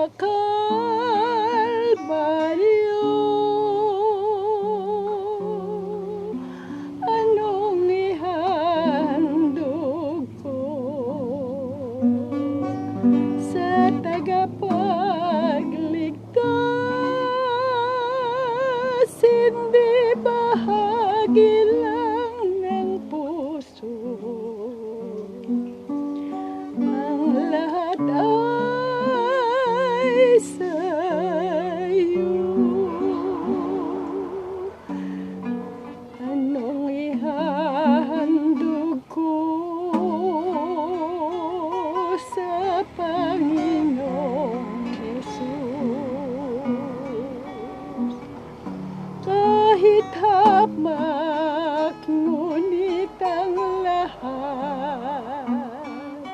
Kalbaryo. Anong ihandog ko sa tagapagligtas? Hindi bahagi lang ng puso, ang lahat ay sa'yo. Anong ihahandog ko sa Panginoong Jesus? Kahit hamak, ngunit ang lahat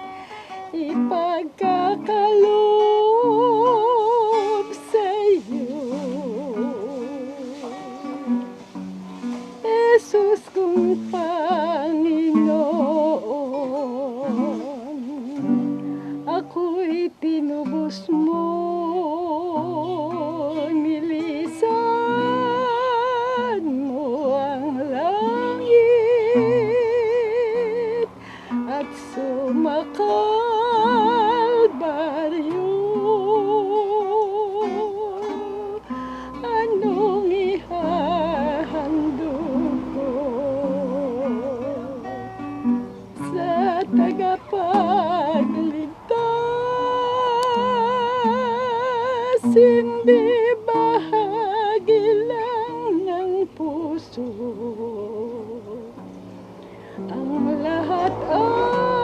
ipagkakaloob sa'yo. Jesus kong Panginoon, ako'y tinubos mo, nilisan mo ang langit at sumakalbaryo. Anong ihahandog ko sa tagapagligtas? Hindi bahagi lang ng puso, ang lahat ay